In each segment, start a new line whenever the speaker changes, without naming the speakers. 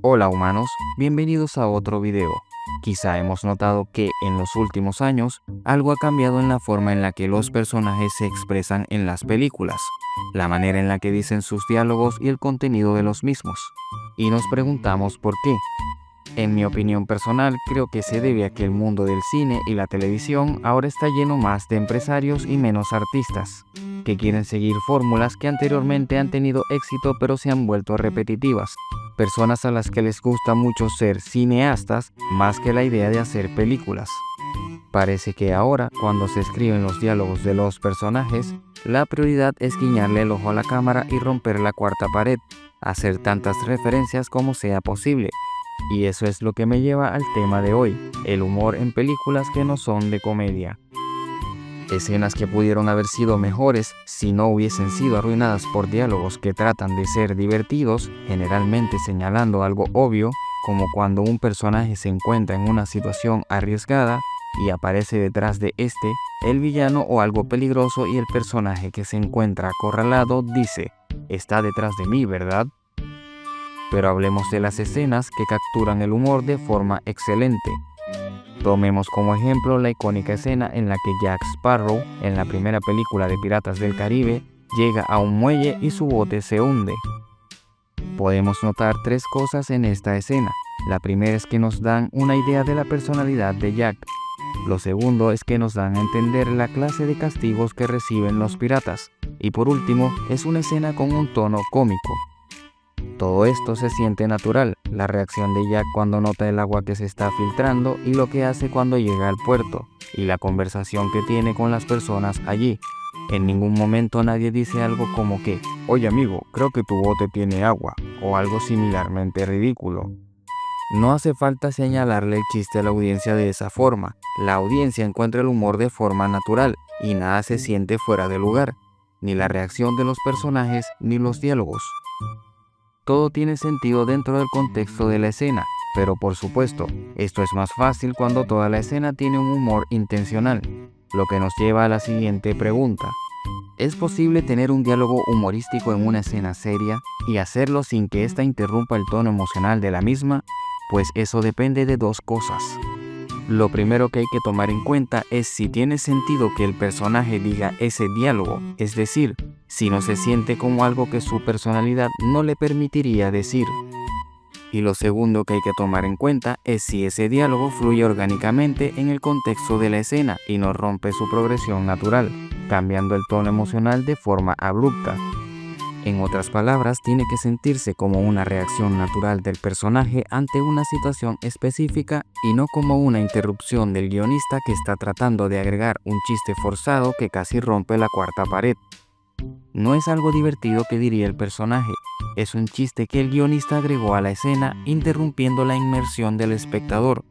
Hola humanos, bienvenidos a otro video. Quizá hemos notado que en los últimos años algo ha cambiado en la forma en la que los personajes se expresan en las películas, la manera en la que dicen sus diálogos y el contenido de los mismos. Y nos preguntamos por qué. En mi opinión personal, creo que se debe a que el mundo del cine y la televisión ahora está lleno más de empresarios y menos artistas, que quieren seguir fórmulas que anteriormente han tenido éxito pero se han vuelto repetitivas. Personas a las que les gusta mucho ser cineastas más que la idea de hacer películas. Parece que ahora, cuando se escriben los diálogos de los personajes, la prioridad es guiñarle el ojo a la cámara y romper la cuarta pared, hacer tantas referencias como sea posible. Y eso es lo que me lleva al tema de hoy, el humor en películas que no son de comedia. Escenas que pudieron haber sido mejores si no hubiesen sido arruinadas por diálogos que tratan de ser divertidos, generalmente señalando algo obvio, como cuando un personaje se encuentra en una situación arriesgada y aparece detrás de el villano o algo peligroso y el personaje que se encuentra acorralado dice, "Está detrás de mí, ¿verdad?". Pero hablemos de las escenas que capturan el humor de forma excelente. Tomemos como ejemplo la icónica escena en la que Jack Sparrow, en la primera película de Piratas del Caribe, llega a un muelle y su bote se hunde. Podemos notar tres cosas en esta escena. La primera es que nos dan una idea de la personalidad de Jack. Lo segundo es que nos dan a entender la clase de castigos que reciben los piratas. Y por último, es una escena con un tono cómico. Todo esto se siente natural, la reacción de Jack cuando nota el agua que se está filtrando y lo que hace cuando llega al puerto, y la conversación que tiene con las personas allí. En ningún momento nadie dice algo como que, "Oye amigo, creo que tu bote tiene agua", o algo similarmente ridículo. No hace falta señalarle el chiste a la audiencia de esa forma, la audiencia encuentra el humor de forma natural y nada se siente fuera de lugar, ni la reacción de los personajes ni los diálogos. Todo tiene sentido dentro del contexto de la escena, pero por supuesto, esto es más fácil cuando toda la escena tiene un humor intencional, lo que nos lleva a la siguiente pregunta. ¿Es posible tener un diálogo humorístico en una escena seria y hacerlo sin que ésta interrumpa el tono emocional de la misma? Pues eso depende de dos cosas. Lo primero que hay que tomar en cuenta es si tiene sentido que el personaje diga ese diálogo, es decir, si no se siente como algo que su personalidad no le permitiría decir. Y lo segundo que hay que tomar en cuenta es si ese diálogo fluye orgánicamente en el contexto de la escena y no rompe su progresión natural, cambiando el tono emocional de forma abrupta. En otras palabras, tiene que sentirse como una reacción natural del personaje ante una situación específica y no como una interrupción del guionista que está tratando de agregar un chiste forzado que casi rompe la cuarta pared. No es algo divertido que diría el personaje, es un chiste que el guionista agregó a la escena interrumpiendo la inmersión del espectador.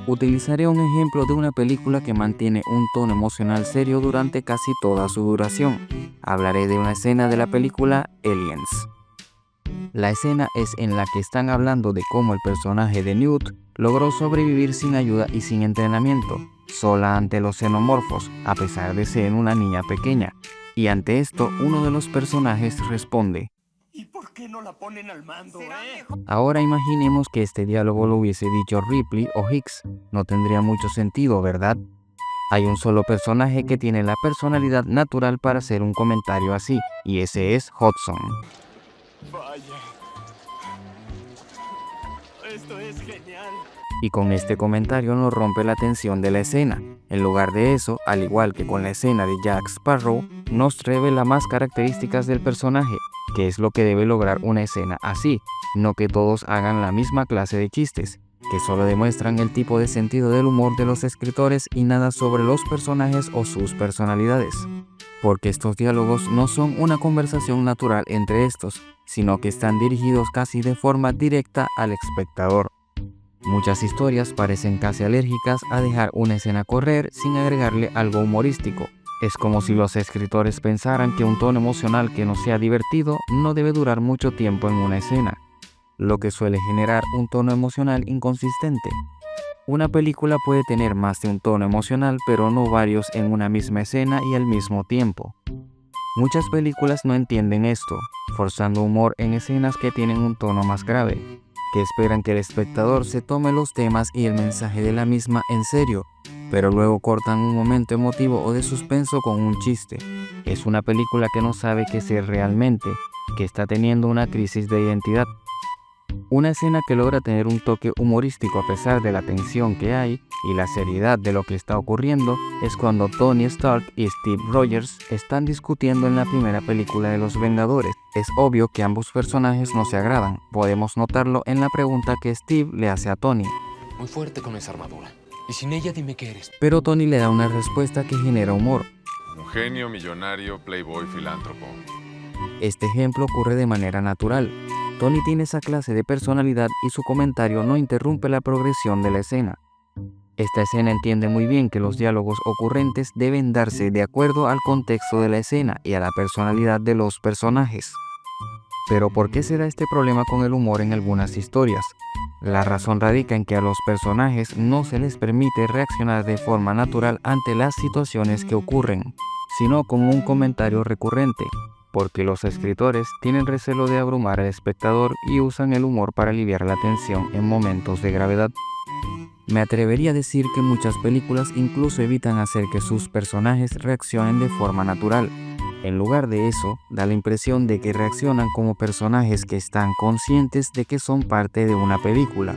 Utilizaré un ejemplo de una película que mantiene un tono emocional serio durante casi toda su duración. Hablaré de una escena de la película Aliens. La escena es en la que están hablando de cómo el personaje de Newt logró sobrevivir sin ayuda y sin entrenamiento, sola ante los xenomorfos, a pesar de ser una niña pequeña. Y ante esto, uno de los personajes responde,
¿y por qué no la ponen al mando,
Ahora imaginemos que este diálogo lo hubiese dicho Ripley o Hicks. No tendría mucho sentido, ¿verdad? Hay un solo personaje que tiene la personalidad natural para hacer un comentario así, y ese es Hudson.
Vaya. Esto es genial.
Y con este comentario nos rompe la tensión de la escena. En lugar de eso, al igual que con la escena de Jack Sparrow, nos revela más características del personaje, que es lo que debe lograr una escena así, no que todos hagan la misma clase de chistes, que solo demuestran el tipo de sentido del humor de los escritores y nada sobre los personajes o sus personalidades. Porque estos diálogos no son una conversación natural entre estos, sino que están dirigidos casi de forma directa al espectador. Muchas historias parecen casi alérgicas a dejar una escena correr sin agregarle algo humorístico. Es como si los escritores pensaran que un tono emocional que no sea divertido no debe durar mucho tiempo en una escena, lo que suele generar un tono emocional inconsistente. Una película puede tener más de un tono emocional, pero no varios en una misma escena y al mismo tiempo. Muchas películas no entienden esto, forzando humor en escenas que tienen un tono más grave. que esperan que el espectador se tome los temas y el mensaje de la misma en serio, pero luego cortan un momento emotivo o de suspenso con un chiste. Es una película que no sabe qué ser realmente, que está teniendo una crisis de identidad. Una escena que logra tener un toque humorístico a pesar de la tensión que hay y la seriedad de lo que está ocurriendo es cuando Tony Stark y Steve Rogers están discutiendo en la primera película de Los Vengadores. Es obvio que ambos personajes no se agradan, podemos notarlo en la pregunta que Steve le hace a Tony.
Muy fuerte con esa armadura. Y sin ella dime qué eres.
Pero Tony le da una respuesta que genera humor.
Un genio, millonario, playboy, filántropo.
Este ejemplo ocurre de manera natural. Tony tiene esa clase de personalidad y su comentario no interrumpe la progresión de la escena. Esta escena entiende muy bien que los diálogos ocurrentes deben darse de acuerdo al contexto de la escena y a la personalidad de los personajes. Pero ¿por qué se da este problema con el humor en algunas historias? La razón radica en que a los personajes no se les permite reaccionar de forma natural ante las situaciones que ocurren, sino con un comentario recurrente, porque los escritores tienen recelo de abrumar al espectador y usan el humor para aliviar la tensión en momentos de gravedad. Me atrevería a decir que muchas películas incluso evitan hacer que sus personajes reaccionen de forma natural. En lugar de eso, da la impresión de que reaccionan como personajes que están conscientes de que son parte de una película.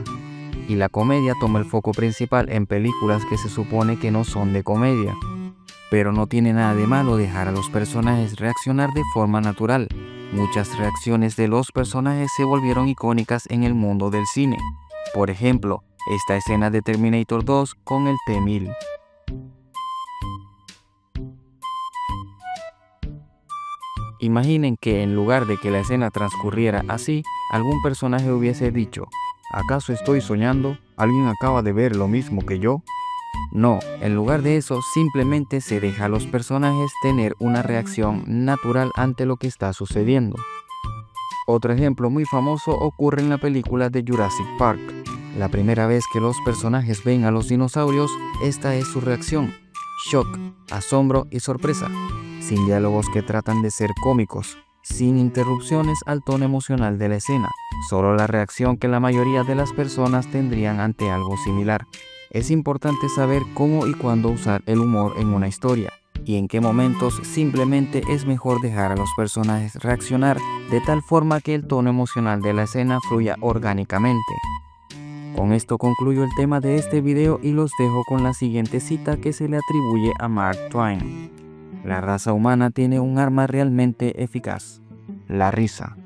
Y la comedia toma el foco principal en películas que se supone que no son de comedia. Pero no tiene nada de malo dejar a los personajes reaccionar de forma natural. Muchas reacciones de los personajes se volvieron icónicas en el mundo del cine. Por ejemplo, esta escena de Terminator 2 con el T-1000. Imaginen que en lugar de que la escena transcurriera así, algún personaje hubiese dicho: ¿acaso estoy soñando? ¿Alguien acaba de ver lo mismo que yo? No, en lugar de eso, simplemente se deja a los personajes tener una reacción natural ante lo que está sucediendo. Otro ejemplo muy famoso ocurre en la película de Jurassic Park. La primera vez que los personajes ven a los dinosaurios, esta es su reacción: shock, asombro y sorpresa, sin diálogos que tratan de ser cómicos, sin interrupciones al tono emocional de la escena, solo la reacción que la mayoría de las personas tendrían ante algo similar. Es importante saber cómo y cuándo usar el humor en una historia, y en qué momentos simplemente es mejor dejar a los personajes reaccionar de tal forma que el tono emocional de la escena fluya orgánicamente. Con esto concluyo el tema de este video y los dejo con la siguiente cita que se le atribuye a Mark Twain. La raza humana tiene un arma realmente eficaz: la risa.